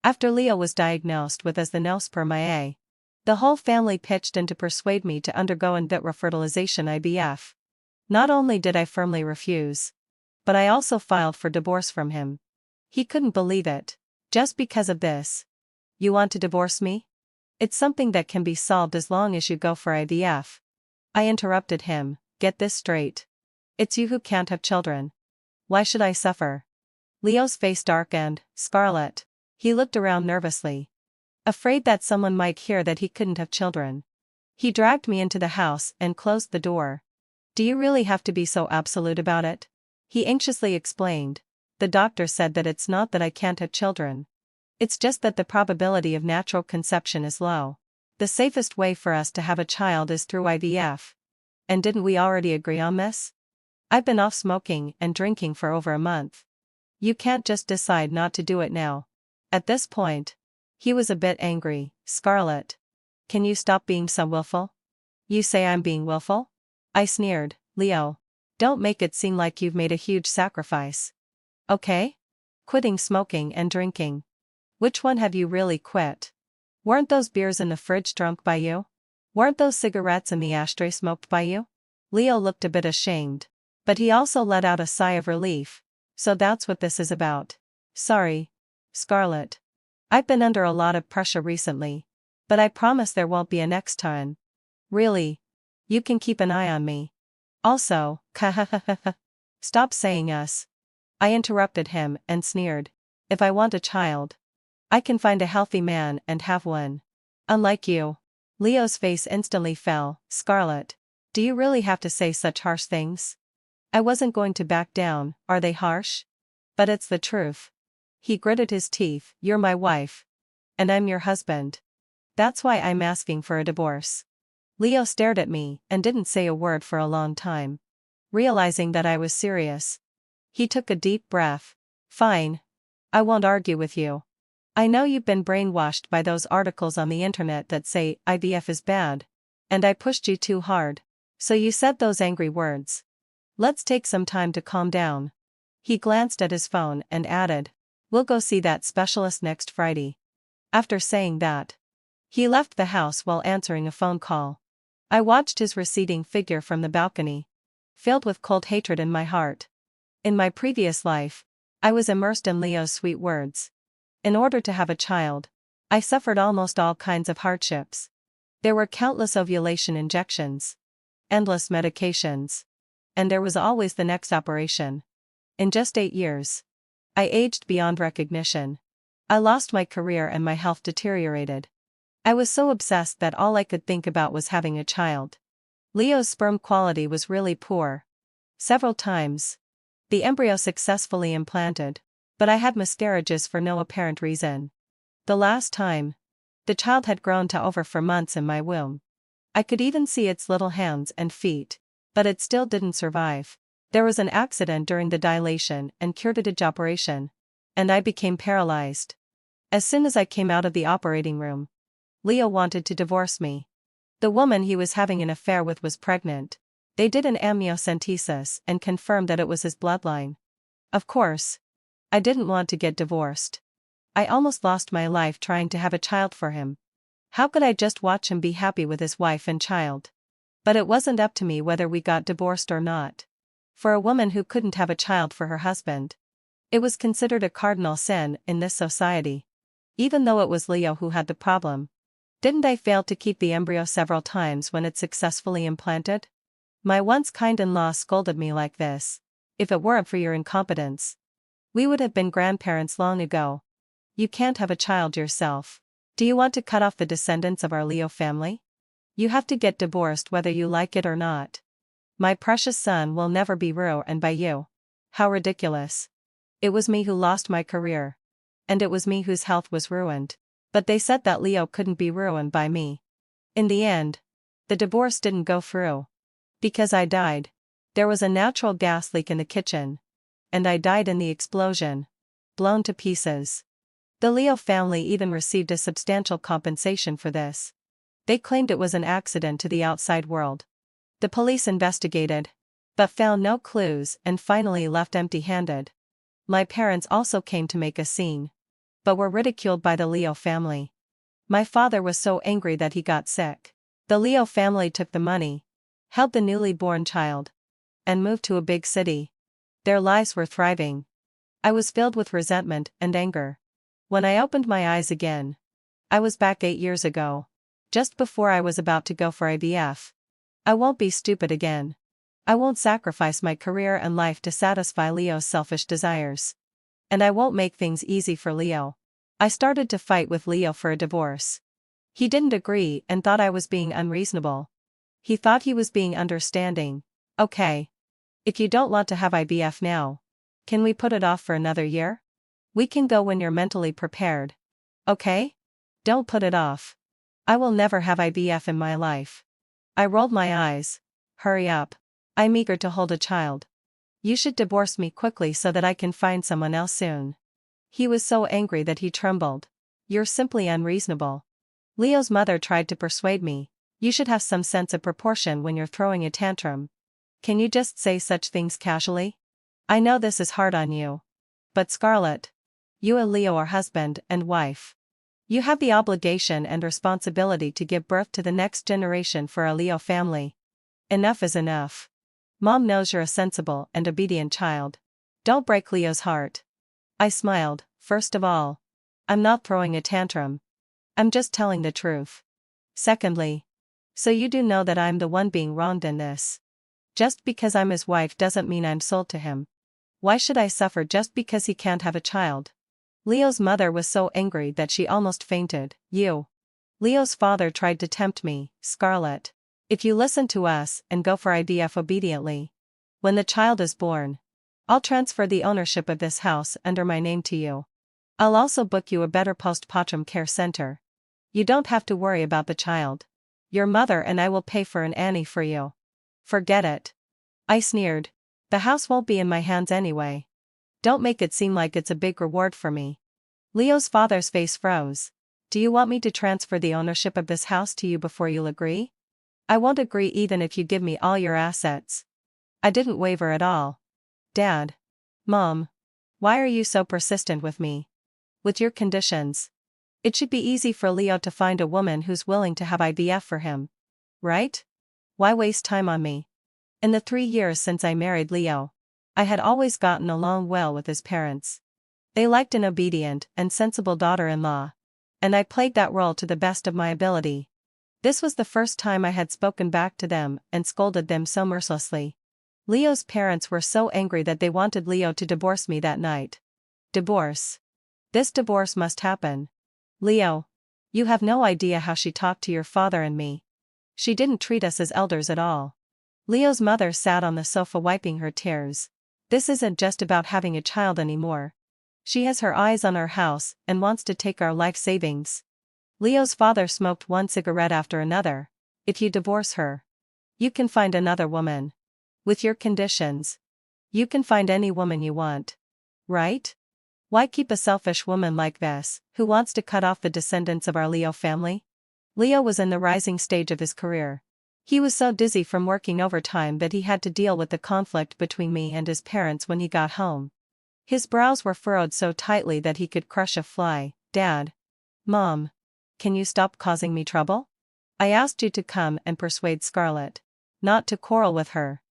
After Leo was diagnosed with as the Nospermae, the whole family pitched in to persuade me to undergo in vitro fertilization (IVF). Not only did I firmly refuse, but I also filed for divorce from him. He couldn't believe it. Just because of this. You want to divorce me? It's something that can be solved as long as you go for IVF. I interrupted him, get this straight. It's you who can't have children. Why should I suffer? Leo's face darkened, scarlet. He looked around nervously, afraid that someone might hear that he couldn't have children. He dragged me into the house and closed the door. Do you really have to be so absolute about it? He anxiously explained. The doctor said that it's not that I can't have children. It's just that the probability of natural conception is low. The safest way for us to have a child is through IVF. And didn't we already agree on this? I've been off smoking and drinking for over a month. You can't just decide not to do it now. At this point, he was a bit angry. Scarlett, can you stop being so willful? You say I'm being willful? I sneered. Leo, don't make it seem like you've made a huge sacrifice. Okay? Quitting smoking and drinking. Which one have you really quit? Weren't those beers in the fridge drunk by you? Weren't those cigarettes in the ashtray smoked by you? Leo looked a bit ashamed, but he also let out a sigh of relief. So that's what this is about. Sorry, Scarlett. I've been under a lot of pressure recently, but I promise there won't be a next time. Really? You can keep an eye on me. Also, stop saying us. I interrupted him and sneered. If I want a child, I can find a healthy man and have one. Unlike you. Leo's face instantly fell. Scarlett, do you really have to say such harsh things? I wasn't going to back down. Are they harsh? But it's the truth. He gritted his teeth. You're my wife. And I'm your husband. That's why I'm asking for a divorce. Leo stared at me and didn't say a word for a long time. Realizing that I was serious, he took a deep breath. Fine. I won't argue with you. I know you've been brainwashed by those articles on the internet that say IVF is bad. And I pushed you too hard. So you said those angry words. Let's take some time to calm down. He glanced at his phone and added, we'll go see that specialist next Friday. After saying that, he left the house while answering a phone call. I watched his receding figure from the balcony, filled with cold hatred in my heart. In my previous life, I was immersed in Leo's sweet words. In order to have a child, I suffered almost all kinds of hardships. There were countless ovulation injections, endless medications, and there was always the next operation. In just 8 years, I aged beyond recognition. I lost my career and my health deteriorated. I was so obsessed that all I could think about was having a child. Leo's sperm quality was really poor. Several times, the embryo successfully implanted, but I had miscarriages for no apparent reason. The last time, the child had grown to over 4 months in my womb. I could even see its little hands and feet, but it still didn't survive. There was an accident during the dilation and curettage operation, and I became paralyzed. As soon as I came out of the operating room, Leo wanted to divorce me. The woman he was having an affair with was pregnant. They did an amniocentesis and confirmed that it was his bloodline. Of course, I didn't want to get divorced. I almost lost my life trying to have a child for him. How could I just watch him be happy with his wife and child? But it wasn't up to me whether we got divorced or not. For a woman who couldn't have a child for her husband, it was considered a cardinal sin in this society. Even though it was Leo who had the problem. Didn't I fail to keep the embryo several times when it successfully implanted? My once kind in-law scolded me like this. If it weren't for your incompetence, we would have been grandparents long ago. You can't have a child yourself. Do you want to cut off the descendants of our Leo family? You have to get divorced whether you like it or not. My precious son will never be ruined by you. How ridiculous. It was me who lost my career. And it was me whose health was ruined. But they said that Leo couldn't be ruined by me. In the end, the divorce didn't go through. Because I died. There was a natural gas leak in the kitchen. And I died in the explosion. Blown to pieces. The Leo family even received a substantial compensation for this. They claimed it was an accident to the outside world. The police investigated, but found no clues and finally left empty-handed. My parents also came to make a scene. but were ridiculed by the Leo family. My father was so angry that he got sick. The Leo family took the money, held the newly born child, and moved to a big city. Their lives were thriving. I was filled with resentment and anger. When I opened my eyes again, I was back 8 years ago, just before I was about to go for IVF. I won't be stupid again. I won't sacrifice my career and life to satisfy Leo's selfish desires. And I won't make things easy for Leo. I started to fight with Leo for a divorce. He didn't agree and thought I was being unreasonable. He thought he was being understanding. Okay. If you don't want to have IVF now, can we put it off for another year? We can go when you're mentally prepared. Okay? Don't put it off. I will never have IVF in my life. I rolled my eyes. Hurry up. I'm eager to hold a child. You should divorce me quickly so that I can find someone else soon. He was so angry that he trembled. You're simply unreasonable. Leo's mother tried to persuade me. You should have some sense of proportion when you're throwing a tantrum. Can you just say such things casually? I know this is hard on you. But Scarlett, you and Leo are husband and wife. You have the obligation and responsibility to give birth to the next generation for a Leo family. Enough is enough. Mom knows you're a sensible and obedient child. Don't break Leo's heart. I smiled. First of all, I'm not throwing a tantrum. I'm just telling the truth. Secondly, so you do know that I'm the one being wronged in this. Just because I'm his wife doesn't mean I'm sold to him. Why should I suffer just because he can't have a child? Leo's mother was so angry that she almost fainted. Leo's father tried to tempt me, Scarlett. If you listen to us and go for IVF obediently, when the child is born, I'll transfer the ownership of this house under my name to you. I'll also book you a better postpartum care center. You don't have to worry about the child. Your mother and I will pay for an Annie for you. Forget it. I sneered. The house won't be in my hands anyway. Don't make it seem like it's a big reward for me. Leo's father's face froze. Do you want me to transfer the ownership of this house to you before you'll agree? I won't agree even if you give me all your assets. I didn't waver at all. Dad. Mom. Why are you so persistent with me? With your conditions. It should be easy for Leo to find a woman who's willing to have IVF for him. Right? Why waste time on me? In the 3 years since I married Leo, I had always gotten along well with his parents. They liked an obedient and sensible daughter-in-law, and I played that role to the best of my ability. This was the first time I had spoken back to them and scolded them so mercilessly. Leo's parents were so angry that they wanted Leo to divorce me that night. Divorce. This divorce must happen. Leo, you have no idea how she talked to your father and me. She didn't treat us as elders at all. Leo's mother sat on the sofa wiping her tears. This isn't just about having a child anymore. She has her eyes on our house and wants to take our life savings. Leo's father smoked one cigarette after another. If you divorce her, you can find another woman. With your conditions, you can find any woman you want. Right? Why keep a selfish woman like this, who wants to cut off the descendants of our Leo family? Leo was in the rising stage of his career. He was so dizzy from working overtime that he had to deal with the conflict between me and his parents when he got home. His brows were furrowed so tightly that he could crush a fly. Dad. Mom. Can you stop causing me trouble? I asked you to come and persuade Scarlett, not to quarrel with her.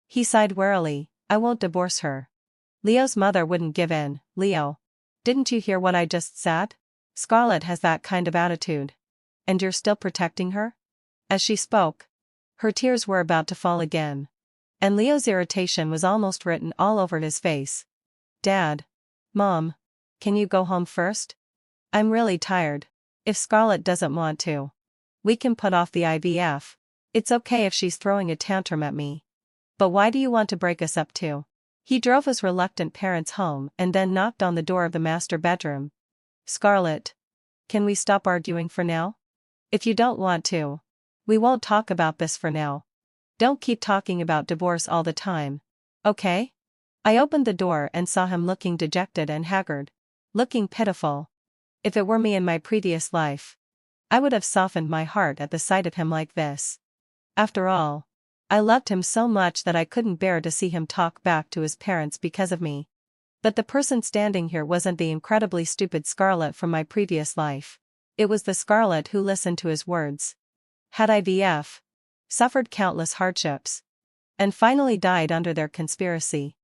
He sighed wearily. I won't divorce her. Leo's mother wouldn't give in. Leo. Didn't you hear what I just said? Scarlett has that kind of attitude. And you're still protecting her? As she spoke, her tears were about to fall again. And Leo's irritation was almost written all over his face. Dad. Mom. Can you go home first? I'm really tired. If Scarlett doesn't want to, we can put off the IVF. It's okay if she's throwing a tantrum at me. But why do you want to break us up too? He drove his reluctant parents home and then knocked on the door of the master bedroom. Scarlett. Can we stop arguing for now? If you don't want to, we won't talk about this for now. Don't keep talking about divorce all the time. Okay? I opened the door and saw him looking dejected and haggard. Looking pitiful. If it were me in my previous life, I would have softened my heart at the sight of him like this. After all, I loved him so much that I couldn't bear to see him talk back to his parents because of me. But the person standing here wasn't the incredibly stupid Scarlett from my previous life. It was the Scarlett who listened to his words. Had IVF, suffered countless hardships, and finally died under their conspiracy.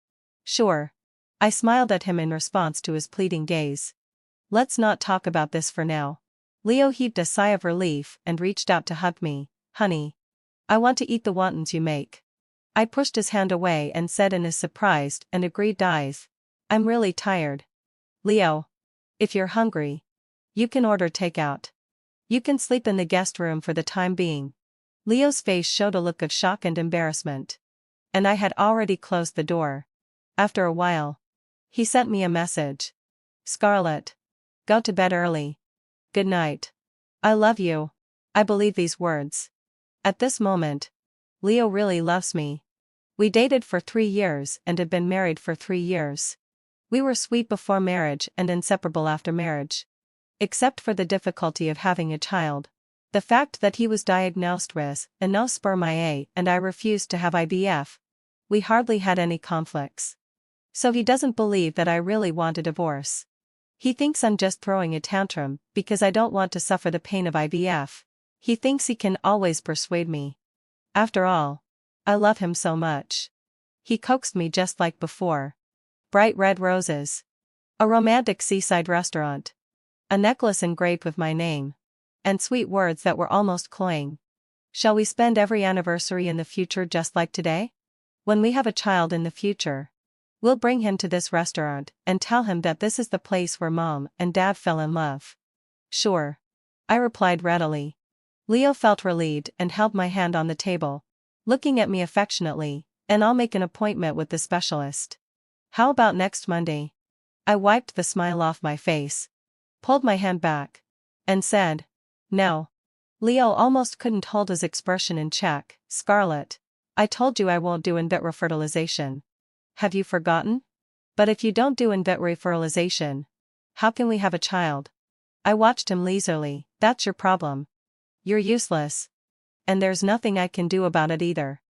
Sure. I smiled at him in response to his pleading gaze. Let's not talk about this for now. Leo heaved a sigh of relief and reached out to hug me. Honey, I want to eat the wontons you make. I pushed his hand away and said in his surprised and aggrieved eyes, I'm really tired. Leo, if you're hungry, you can order takeout. You can sleep in the guest room for the time being. Leo's face showed a look of shock and embarrassment. And I had already closed the door. After a while, he sent me a message. Scarlett, go to bed early. Good night. I love you. I believe these words. At this moment, Leo really loves me. We dated for 3 years and had been married for 3 years. We were sweet before marriage and inseparable after marriage. Except for the difficulty of having a child. The fact that he was diagnosed with anospermia and I refused to have IVF. We hardly had any conflicts. So he doesn't believe that I really want a divorce. He thinks I'm just throwing a tantrum because I don't want to suffer the pain of IVF. He thinks he can always persuade me. After all, I love him so much. He coaxed me just like before. Bright red roses. A romantic seaside restaurant. A necklace engraved with my name. And sweet words that were almost cloying. Shall we spend every anniversary in the future just like today? When we have a child in the future, we'll bring him to this restaurant and tell him that this is the place where Mom and Dad fell in love. Sure. I replied readily. Leo felt relieved and held my hand on the table, looking at me affectionately, and I'll make an appointment with the specialist. How about next Monday? I wiped the smile off my face, pulled my hand back, and said, no. Leo almost couldn't hold his expression in check. Scarlett, I told you I won't do in vitro fertilization. Have you forgotten? But if you don't do in vitro fertilization, how can we have a child? I watched him leisurely. That's your problem. You're useless. And there's nothing I can do about it either.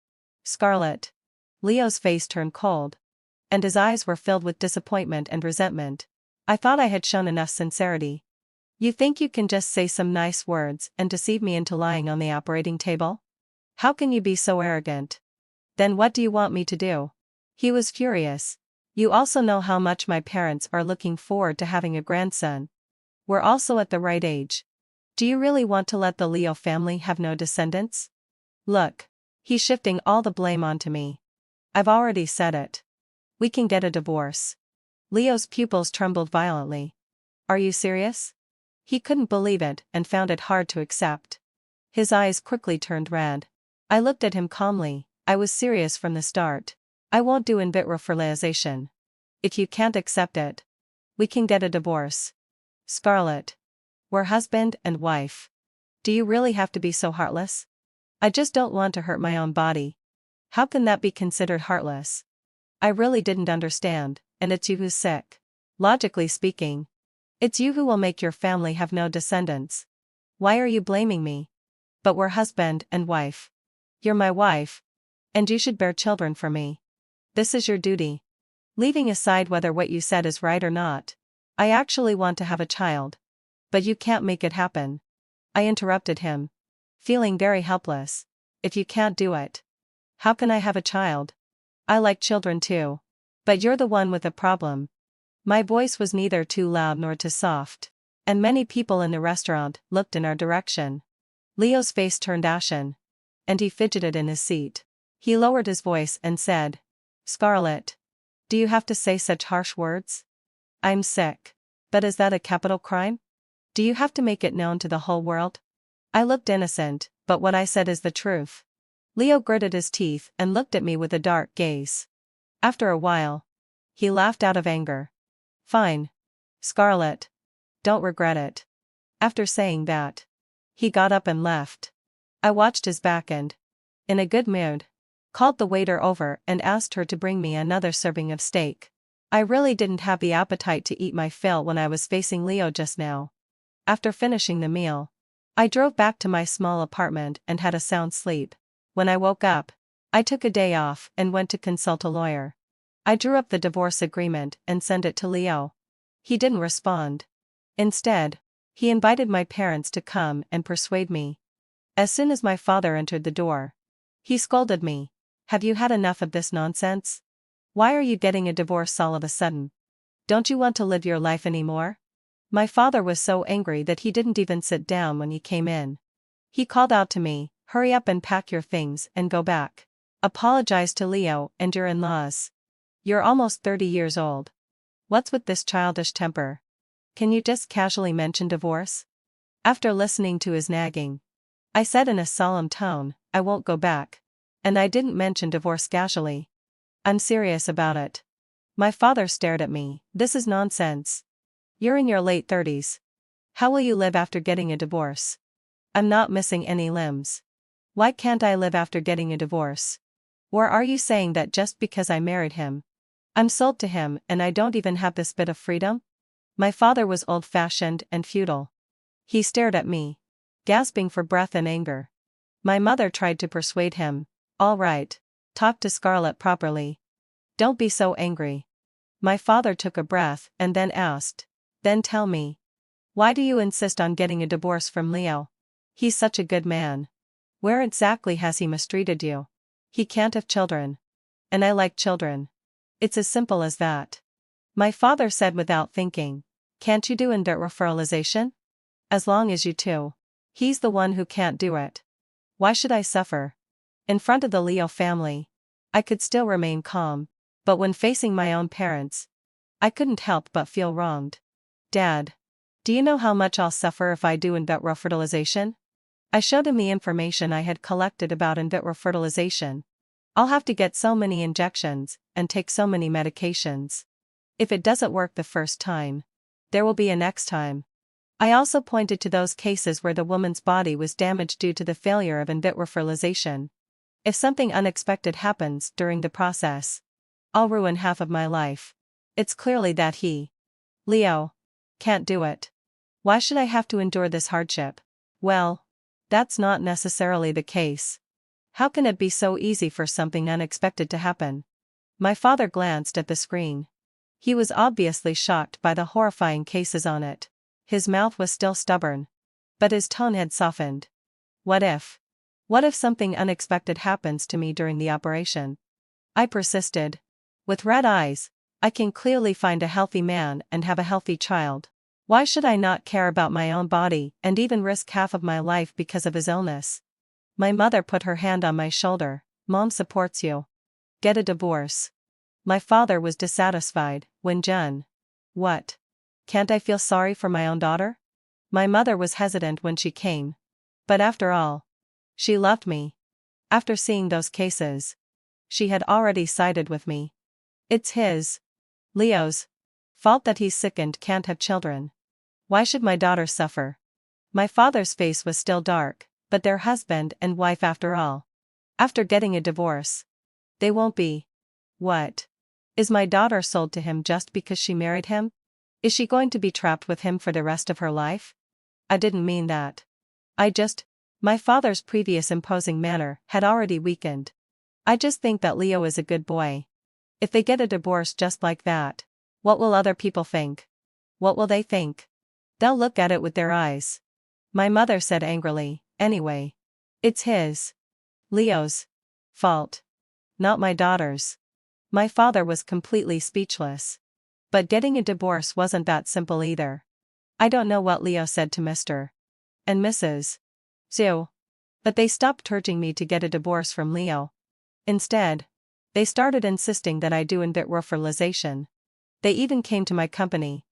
Scarlett. Leo's face turned cold. And his eyes were filled with disappointment and resentment. I thought I had shown enough sincerity. You think you can just say some nice words and deceive me into lying on the operating table? How can you be so arrogant? Then what do you want me to do? He was furious. You also know how much my parents are looking forward to having a grandson. We're also at the right age. Do you really want to let the Leo family have no descendants? Look. He's shifting all the blame onto me. I've already said it. We can get a divorce. Leo's pupils trembled violently. Are you serious? He couldn't believe it and found it hard to accept. His eyes quickly turned red. I looked at him calmly. I was serious from the start. I won't do in vitro fertilization. If you can't accept it, we can get a divorce. Scarlett. We're husband and wife. Do you really have to be so heartless? I just don't want to hurt my own body. How can that be considered heartless? I really didn't understand, and it's you who's sick. Logically speaking, it's you who will make your family have no descendants. Why are you blaming me? But we're husband and wife. You're my wife. And you should bear children for me. This is your duty. Leaving aside whether what you said is right or not, I actually want to have a child. But you can't make it happen. I interrupted him, feeling very helpless. If you can't do it, how can I have a child? I like children too. But you're the one with a problem. My voice was neither too loud nor too soft, and many people in the restaurant looked in our direction. Leo's face turned ashen, and he fidgeted in his seat. He lowered his voice and said, Scarlett, do you have to say such harsh words? I'm sick. But is that a capital crime? Do you have to make it known to the whole world? I looked innocent, but what I said is the truth. Leo gritted his teeth and looked at me with a dark gaze. After a while, he laughed out of anger. Fine. Scarlett. Don't regret it. After saying that, he got up and left. I watched his back and, in a good mood, called the waiter over and asked her to bring me another serving of steak. I really didn't have the appetite to eat my fill when I was facing Leo just now. After finishing the meal, I drove back to my small apartment and had a sound sleep. When I woke up, I took a day off and went to consult a lawyer. I drew up the divorce agreement and sent it to Leo. He didn't respond. Instead, he invited my parents to come and persuade me. As soon as my father entered the door, he scolded me. Have you had enough of this nonsense? Why are you getting a divorce all of a sudden? Don't you want to live your life anymore? My father was so angry that he didn't even sit down when he came in. He called out to me, hurry up and pack your things and go back. Apologize to Leo and your in-laws. You're almost 30 years old. What's with this childish temper? Can you just casually mention divorce? After listening to his nagging, I said in a solemn tone, I won't go back. And I didn't mention divorce casually. I'm serious about it. My father stared at me. This is nonsense. You're in your late 30s. How will you live after getting a divorce? I'm not missing any limbs. Why can't I live after getting a divorce? Or are you saying that just because I married him, I'm sold to him and I don't even have this bit of freedom? My father was old-fashioned and feudal. He stared at me, gasping for breath in anger. My mother tried to persuade him. All right, talk to Scarlett properly. Don't be so angry. My father took a breath and then asked, then tell me, why do you insist on getting a divorce from Leo? He's such a good man. Where exactly has he mistreated you? He can't have children. And I like children. It's as simple as that. My father said without thinking, can't you do in-dirt referralization? As long as you two. He's the one who can't do it. Why should I suffer? In front of the Leo family, I could still remain calm, but when facing my own parents, I couldn't help but feel wronged. Dad, do you know how much I'll suffer if I do in vitro fertilization? I showed him the information I had collected about in vitro fertilization. I'll have to get so many injections and take so many medications. If it doesn't work the first time, there will be a next time. I also pointed to those cases where the woman's body was damaged due to the failure of in vitro fertilization. If something unexpected happens during the process, I'll ruin half of my life. It's clearly that he, Leo, can't do it. Why should I have to endure this hardship? Well, that's not necessarily the case. How can it be so easy for something unexpected to happen? My father glanced at the screen. He was obviously shocked by the horrifying cases on it. His mouth was still stubborn, but his tone had softened. What if? What if something unexpected happens to me during the operation? I persisted. With red eyes, I can clearly find a healthy man and have a healthy child. Why should I not care about my own body and even risk half of my life because of his illness? My mother put her hand on my shoulder. Mom supports you. Get a divorce. My father was dissatisfied. When Jen. What? Can't I feel sorry for my own daughter? My mother was hesitant when she came. But after all, she loved me. After seeing those cases, she had already sided with me. It's his, Leo's, fault that he's sick and can't have children. Why should my daughter suffer? My father's face was still dark, but they're husband and wife after all. After getting a divorce, they won't be. What? Is my daughter sold to him just because she married him? Is she going to be trapped with him for the rest of her life? I didn't mean that. My father's previous imposing manner had already weakened. I just think that Leo is a good boy. If they get a divorce just like that, what will other people think? What will they think? They'll look at it with their eyes. My mother said angrily, anyway, it's his, Leo's, fault. Not my daughter's. My father was completely speechless. But getting a divorce wasn't that simple either. I don't know what Leo said to Mr. and Mrs. Zhu, but they stopped urging me to get a divorce from Leo. Instead, they started insisting that I do in vitro fertilization. They even came to my company.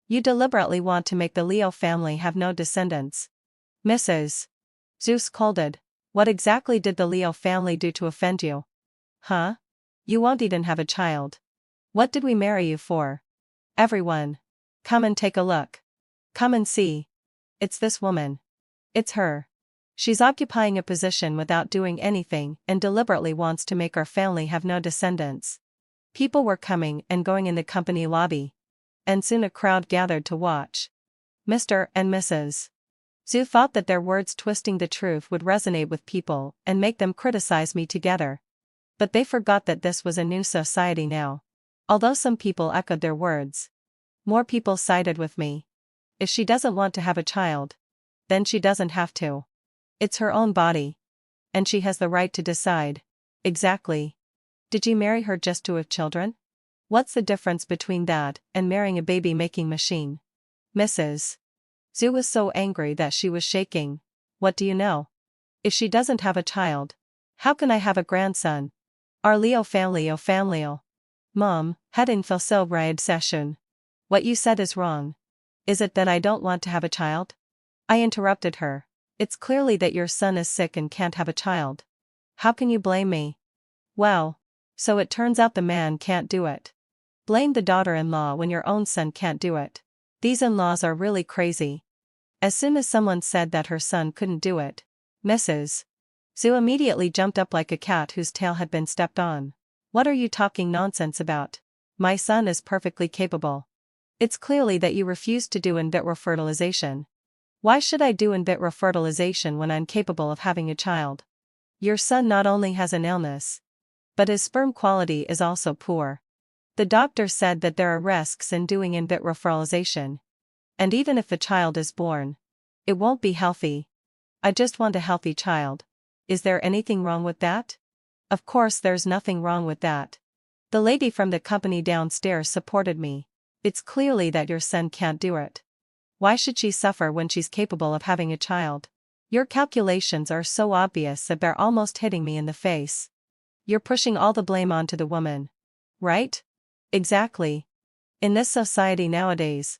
You deliberately want to make the Leo family have no descendants. Mrs. Zhu scolded. What exactly did the Leo family do to offend you? Huh? You won't even have a child. What did we marry you for? Everyone. Come and take a look. Come and see. It's this woman. It's her. She's occupying a position without doing anything and deliberately wants to make our family have no descendants. People were coming and going in the company lobby. And soon a crowd gathered to watch. Mr. and Mrs. Zhu thought that their words twisting the truth would resonate with people and make them criticize me together. But they forgot that this was a new society now. Although some people echoed their words, more people sided with me. If she doesn't want to have a child, then she doesn't have to. It's her own body. And she has the right to decide. Exactly. Did you marry her just to have children? What's the difference between that and marrying a baby-making machine? Mrs. Zhu was so angry that she was shaking. What do you know? If she doesn't have a child, how can I have a grandson? Our Leo family o family. Mom, hadn't feel so right session. What you said is wrong. Is it that I don't want to have a child? I interrupted her. It's clearly that your son is sick and can't have a child. How can you blame me? Well, so it turns out the man can't do it. Blame the daughter-in-law when your own son can't do it. These in-laws are really crazy. As soon as someone said that her son couldn't do it, Mrs. Zhu immediately jumped up like a cat whose tail had been stepped on. What are you talking nonsense about? My son is perfectly capable. It's clearly that you refused to do in vitro fertilization. Why should I do in vitro fertilization when I'm capable of having a child? Your son not only has an illness, but his sperm quality is also poor. The doctor said that there are risks in doing in vitro fertilization. And even if a child is born, it won't be healthy. I just want a healthy child. Is there anything wrong with that? Of course there's nothing wrong with that. The lady from the company downstairs supported me. It's clearly that your son can't do it. Why should she suffer when she's capable of having a child? Your calculations are so obvious that they're almost hitting me in the face. You're pushing all the blame onto the woman. Right? Exactly. In this society nowadays,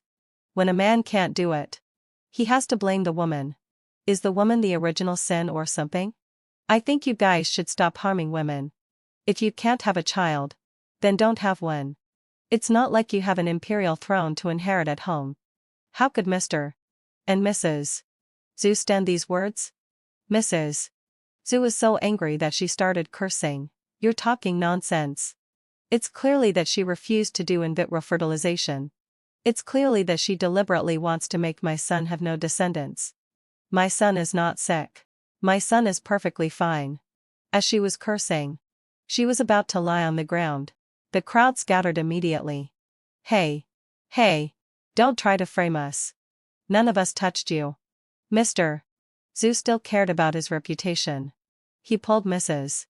when a man can't do it, he has to blame the woman. Is the woman the original sin or something? I think you guys should stop harming women. If you can't have a child, then don't have one. It's not like you have an imperial throne to inherit at home. How could Mr. and Mrs. Zhu stand these words? Mrs. Zhu was so angry that she started cursing. You're talking nonsense. It's clearly that she refused to do in vitro fertilization. It's clearly that she deliberately wants to make my son have no descendants. My son is not sick. My son is perfectly fine. As she was cursing, she was about to lie on the ground. The crowd scattered immediately. Hey! Hey! Don't try to frame us. None of us touched you. Mr. Zhu still cared about his reputation. He pulled Mrs.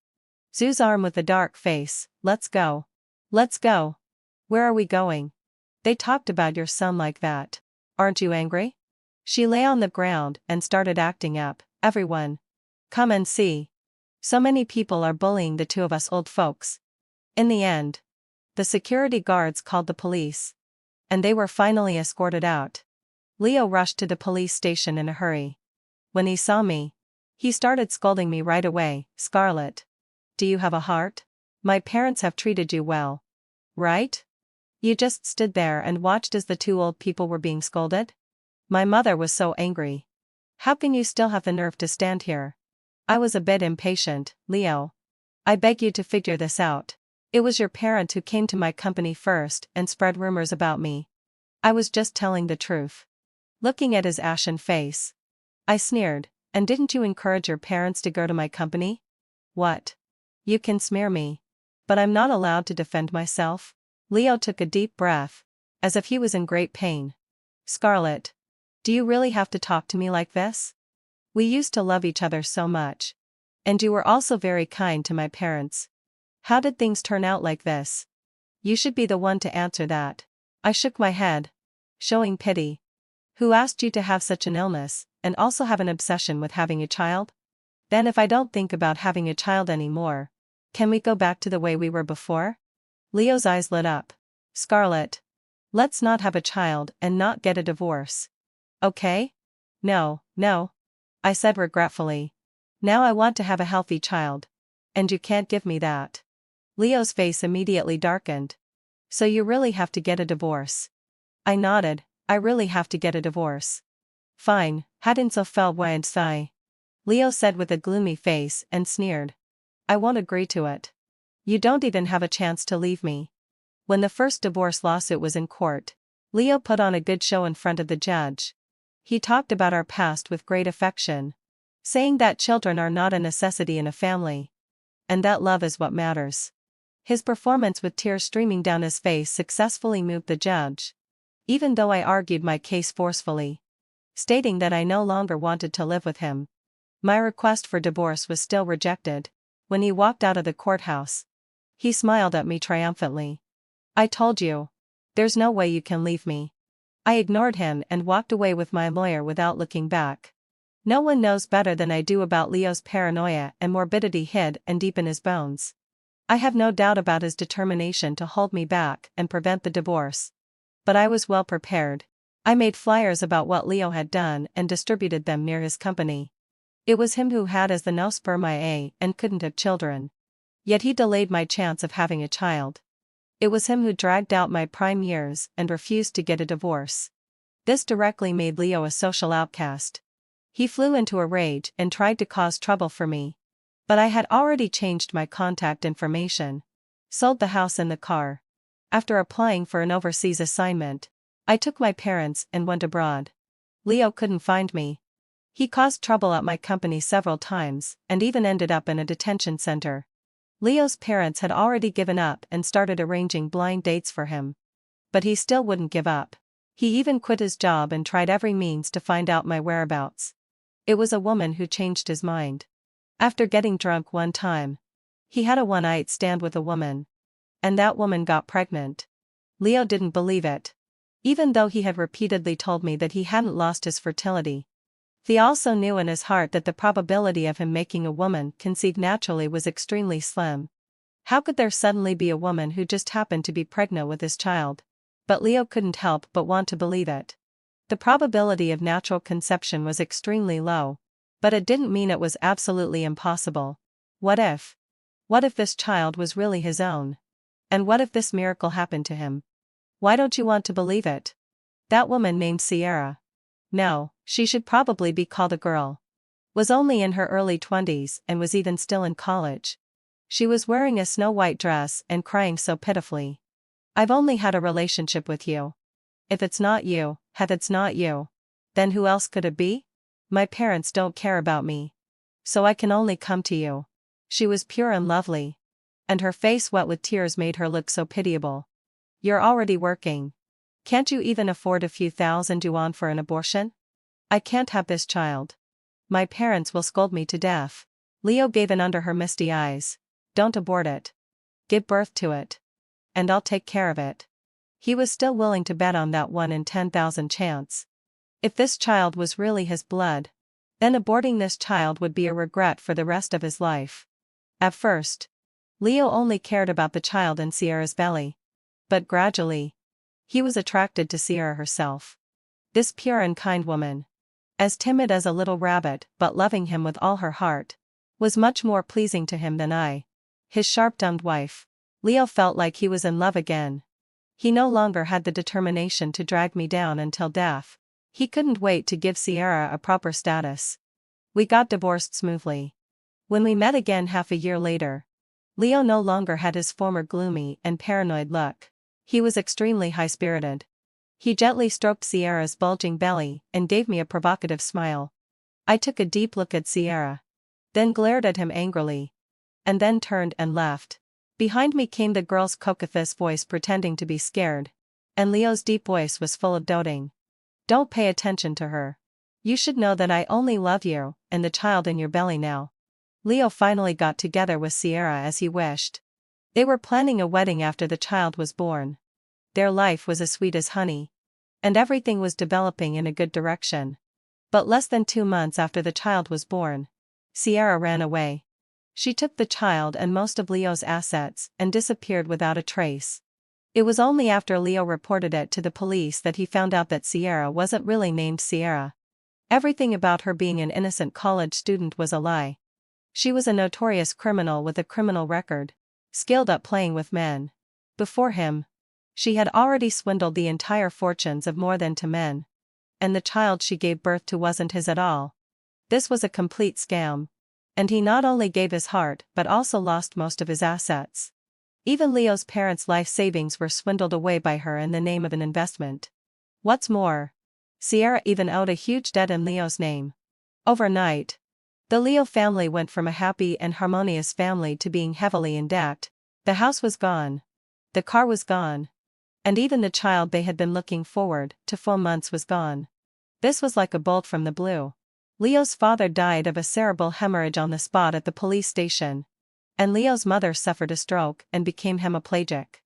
Zhu's arm with a dark face. Let's go. Let's go. Where are we going? They talked about your son like that. Aren't you angry? She lay on the ground and started acting up. Everyone, come and see. So many people are bullying the two of us old folks. In the end, the security guards called the police. And they were finally escorted out. Leo rushed to the police station in a hurry. When he saw me, he started scolding me right away. Scarlett, do you have a heart? My parents have treated you well. Right? You just stood there and watched as the two old people were being scolded? My mother was so angry. How can you still have the nerve to stand here? I was a bit impatient. Leo, I beg you to figure this out. It was your parent who came to my company first and spread rumors about me. I was just telling the truth. Looking at his ashen face, I sneered. And didn't you encourage your parents to go to my company? What? You can smear me. But I'm not allowed to defend myself? Leo took a deep breath, as if he was in great pain. Scarlett, do you really have to talk to me like this? We used to love each other so much. And you were also very kind to my parents. How did things turn out like this? You should be the one to answer that. I shook my head, showing pity. Who asked you to have such an illness, and also have an obsession with having a child? Then if I don't think about having a child anymore, can we go back to the way we were before? Leo's eyes lit up. Scarlett, let's not have a child and not get a divorce. Okay? No, no. I said regretfully. Now I want to have a healthy child. And you can't give me that. Leo's face immediately darkened. So you really have to get a divorce. I nodded. I really have to get a divorce. Fine, hadn't so fel and sigh. Leo said with a gloomy face and sneered. I won't agree to it. You don't even have a chance to leave me. When the first divorce lawsuit was in court, Leo put on a good show in front of the judge. He talked about our past with great affection, saying that children are not a necessity in a family, and that love is what matters. His performance with tears streaming down his face successfully moved the judge. Even though I argued my case forcefully, stating that I no longer wanted to live with him, my request for divorce was still rejected. When he walked out of the courthouse, he smiled at me triumphantly. "I told you. There's no way you can leave me." I ignored him and walked away with my lawyer without looking back. No one knows better than I do about Leo's paranoia and morbidity hid and deep in his bones. I have no doubt about his determination to hold me back and prevent the divorce. But I was well prepared. I made flyers about what Leo had done and distributed them near his company. It was him who had as the no spermiae and couldn't have children. Yet he delayed my chance of having a child. It was him who dragged out my prime years and refused to get a divorce. This directly made Leo a social outcast. He flew into a rage and tried to cause trouble for me. But I had already changed my contact information, sold the house and the car. After applying for an overseas assignment, I took my parents and went abroad. Leo couldn't find me. He caused trouble at my company several times and even ended up in a detention center. Leo's parents had already given up and started arranging blind dates for him. But he still wouldn't give up. He even quit his job and tried every means to find out my whereabouts. It was a woman who changed his mind. After getting drunk one time, he had a one-night stand with a woman. And that woman got pregnant. Leo didn't believe it, even though he had repeatedly told me that he hadn't lost his fertility. He also knew in his heart that the probability of him making a woman conceive naturally was extremely slim. How could there suddenly be a woman who just happened to be pregnant with his child? But Leo couldn't help but want to believe it. The probability of natural conception was extremely low, but it didn't mean it was absolutely impossible. What if? What if this child was really his own? And what if this miracle happened to him? Why don't you want to believe it? That woman named Sierra. No, she should probably be called a girl. Was only in her early 20s and was even still in college. She was wearing a snow-white dress and crying so pitifully. "I've only had a relationship with you. If it's not you, it's not you. Then who else could it be? My parents don't care about me. So I can only come to you." She was pure and lovely. And her face wet with tears made her look so pitiable. "You're already working. Can't you even afford a few thousand yuan for an abortion? I can't have this child. My parents will scold me to death." Leo gave in under her misty eyes. "Don't abort it. Give birth to it. And I'll take care of it." He was still willing to bet on that 1 in 10,000 chance. If this child was really his blood, then aborting this child would be a regret for the rest of his life. At first, Leo only cared about the child in Sierra's belly. But gradually, he was attracted to Sierra herself. This pure and kind woman, as timid as a little rabbit but loving him with all her heart, was much more pleasing to him than I, his sharp-tongued wife. Leo felt like he was in love again. He no longer had the determination to drag me down until death. He couldn't wait to give Sierra a proper status. We got divorced smoothly. When we met again half a year later, Leo no longer had his former gloomy and paranoid look. He was extremely high-spirited. He gently stroked Sierra's bulging belly and gave me a provocative smile. I took a deep look at Sierra, then glared at him angrily, and then turned and left. Behind me came the girl's coquettish voice pretending to be scared, and Leo's deep voice was full of doting. "Don't pay attention to her. You should know that I only love you and the child in your belly now." Leo finally got together with Sierra as he wished. They were planning a wedding after the child was born. Their life was as sweet as honey. And everything was developing in a good direction. But less than 2 months after the child was born, Sierra ran away. She took the child and most of Leo's assets and disappeared without a trace. It was only after Leo reported it to the police that he found out that Sierra wasn't really named Sierra. Everything about her being an innocent college student was a lie. She was a notorious criminal with a criminal record, skilled at playing with men. Before him, she had already swindled the entire fortunes of more than 2 men. And the child she gave birth to wasn't his at all. This was a complete scam. And he not only gave his heart but also lost most of his assets. Even Leo's parents' life savings were swindled away by her in the name of an investment. What's more, Sierra even owed a huge debt in Leo's name. Overnight, the Leo family went from a happy and harmonious family to being heavily in debt. The house was gone. The car was gone. And even the child they had been looking forward to for months was gone. This was like a bolt from the blue. Leo's father died of a cerebral hemorrhage on the spot at the police station. And Leo's mother suffered a stroke and became hemiplegic.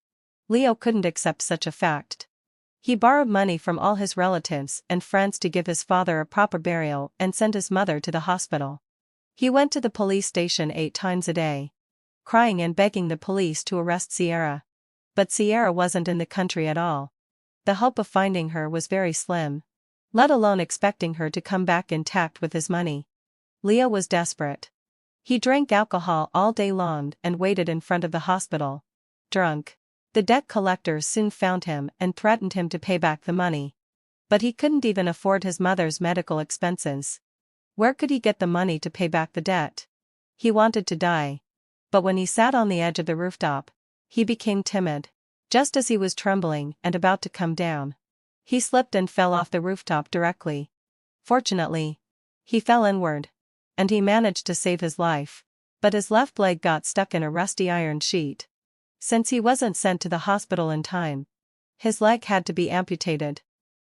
Leo couldn't accept such a fact. He borrowed money from all his relatives and friends to give his father a proper burial and send his mother to the hospital. He went to the police station 8 times a day, crying and begging the police to arrest Sierra. But Sierra wasn't in the country at all. The hope of finding her was very slim, let alone expecting her to come back intact with his money. Leo was desperate. He drank alcohol all day long and waited in front of the hospital, drunk. The debt collectors soon found him and threatened him to pay back the money. But he couldn't even afford his mother's medical expenses. Where could he get the money to pay back the debt? He wanted to die. But when he sat on the edge of the rooftop, he became timid. Just as he was trembling and about to come down, he slipped and fell off the rooftop directly. Fortunately, he fell inward. And he managed to save his life. But his left leg got stuck in a rusty iron sheet. Since he wasn't sent to the hospital in time, his leg had to be amputated.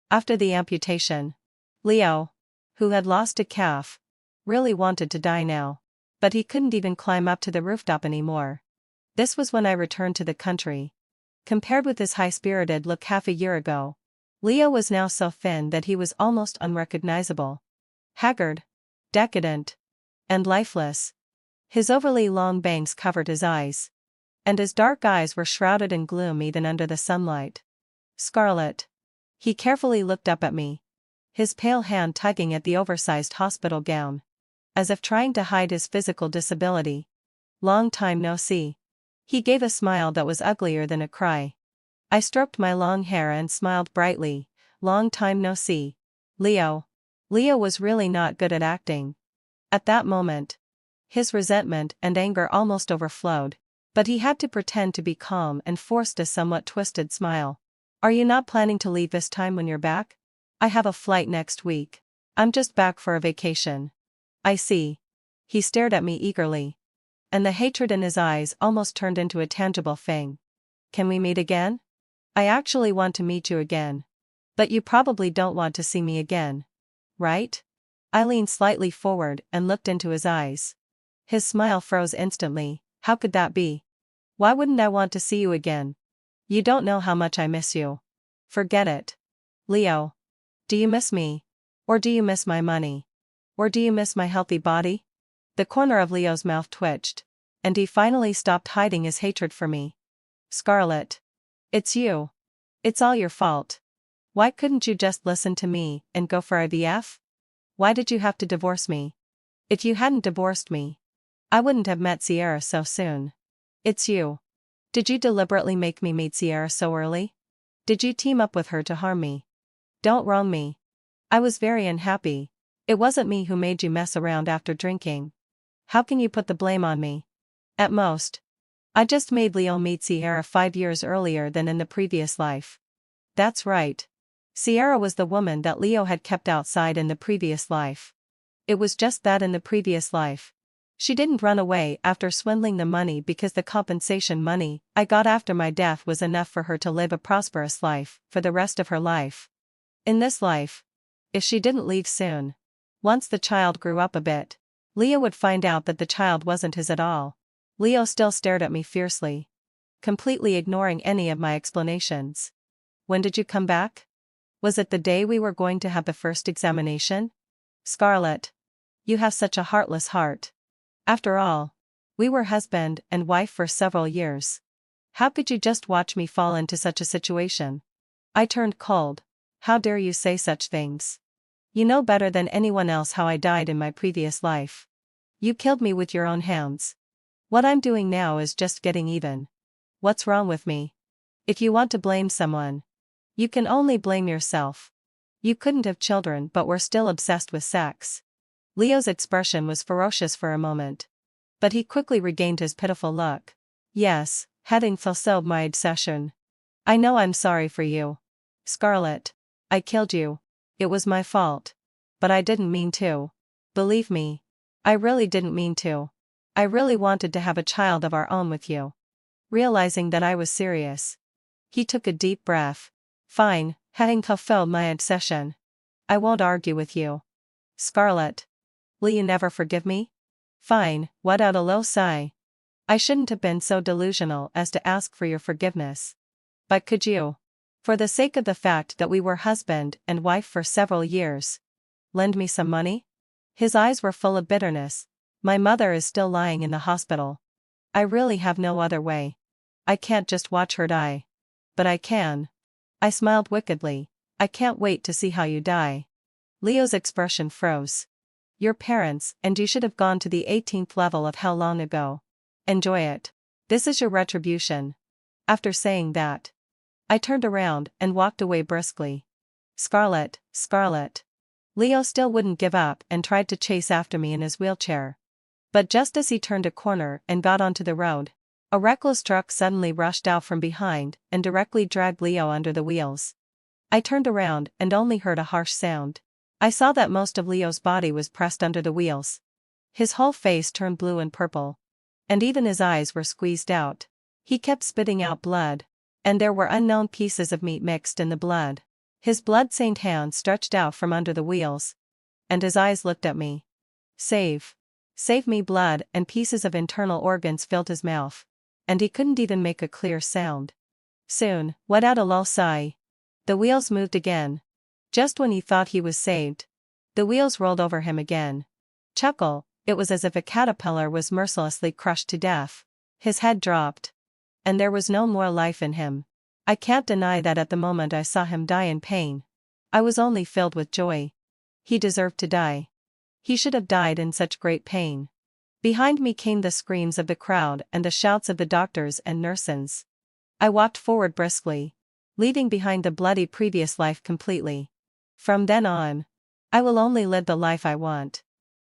After the amputation, Leo, who had lost a calf, really wanted to die now. But he couldn't even climb up to the rooftop anymore. This was when I returned to the country. Compared with his high-spirited look half a year ago, Leo was now so thin that he was almost unrecognizable. Haggard, decadent, and lifeless. His overly long bangs covered his eyes. And his dark eyes were shrouded in gloom even under the sunlight. Scarlett. He carefully looked up at me, his pale hand tugging at the oversized hospital gown, as if trying to hide his physical disability. Long time no see. He gave a smile that was uglier than a cry. I stroked my long hair and smiled brightly. Long time no see. Leo. Leo was really not good at acting. At that moment, his resentment and anger almost overflowed. But he had to pretend to be calm and forced a somewhat twisted smile. Are you not planning to leave this time when you're back? I have a flight next week. I'm just back for a vacation. I see. He stared at me eagerly. And the hatred in his eyes almost turned into a tangible thing. Can we meet again? I actually want to meet you again. But you probably don't want to see me again. Right? I leaned slightly forward and looked into his eyes. His smile froze instantly. How could that be? Why wouldn't I want to see you again? You don't know how much I miss you. Forget it. Leo. Do you miss me? Or do you miss my money? Or do you miss my healthy body? The corner of Leo's mouth twitched, and he finally stopped hiding his hatred for me. Scarlett. It's you. It's all your fault. Why couldn't you just listen to me and go for IVF? Why did you have to divorce me? If you hadn't divorced me, I wouldn't have met Sierra so soon. It's you. Did you deliberately make me meet Sierra so early? Did you team up with her to harm me? Don't wrong me. I was very unhappy. It wasn't me who made you mess around after drinking. How can you put the blame on me? At most, I just made Leo meet Sierra 5 years earlier than in the previous life. That's right. Sierra was the woman that Leo had kept outside in the previous life. It was just that in the previous life, she didn't run away after swindling the money because the compensation money I got after my death was enough for her to live a prosperous life for the rest of her life. In this life, if she didn't leave soon, once the child grew up a bit, Leo would find out that the child wasn't his at all. Leo still stared at me fiercely, completely ignoring any of my explanations. When did you come back? Was it the day we were going to have the first examination? Scarlett. You have such a heartless heart. After all, we were husband and wife for several years. How could you just watch me fall into such a situation? I turned cold. How dare you say such things? You know better than anyone else how I died in my previous life. You killed me with your own hands. What I'm doing now is just getting even. What's wrong with me? If you want to blame someone, you can only blame yourself. You couldn't have children but were still obsessed with sex. Leo's expression was ferocious for a moment. But he quickly regained his pitiful look. Yes, having fulfilled my obsession. I know I'm sorry for you. Scarlett. I killed you. It was my fault. But I didn't mean to. Believe me. I really didn't mean to. I really wanted to have a child of our own with you. realizing that I was serious. He took a deep breath. Fine, having fulfilled my obsession. I won't argue with you. Scarlett. Will you never forgive me? Fine, let out a low sigh. I shouldn't have been so delusional as to ask for your forgiveness. But could you? For the sake of the fact that we were husband and wife for several years. Lend me some money? His eyes were full of bitterness. My mother is still lying in the hospital. I really have no other way. I can't just watch her die. But I can. I smiled wickedly. I can't wait to see how you die. Leo's expression froze. Your parents, and you should have gone to the 18th level of hell long ago. Enjoy it. This is your retribution. After saying that, I turned around and walked away briskly. Scarlett, Scarlett. Leo still wouldn't give up and tried to chase after me in his wheelchair. But just as he turned a corner and got onto the road, a reckless truck suddenly rushed out from behind and directly dragged Leo under the wheels. I turned around and only heard a harsh sound. I saw that most of Leo's body was pressed under the wheels. His whole face turned blue and purple. And even his eyes were squeezed out. He kept spitting out blood. And there were unknown pieces of meat mixed in the blood. His blood-stained hand stretched out from under the wheels. And his eyes looked at me. Save. Save me. Blood and pieces of internal organs filled his mouth. And he couldn't even make a clear sound. Soon, let out a low sigh. The wheels moved again. Just when he thought he was saved, the wheels rolled over him again. Chuckle, it was as if a caterpillar was mercilessly crushed to death. His head dropped. And there was no more life in him. I can't deny that at the moment I saw him die in pain, I was only filled with joy. He deserved to die. He should have died in such great pain. Behind me came the screams of the crowd and the shouts of the doctors and nurses. I walked forward briskly, leaving behind the bloody previous life completely. From then on, I will only live the life I want.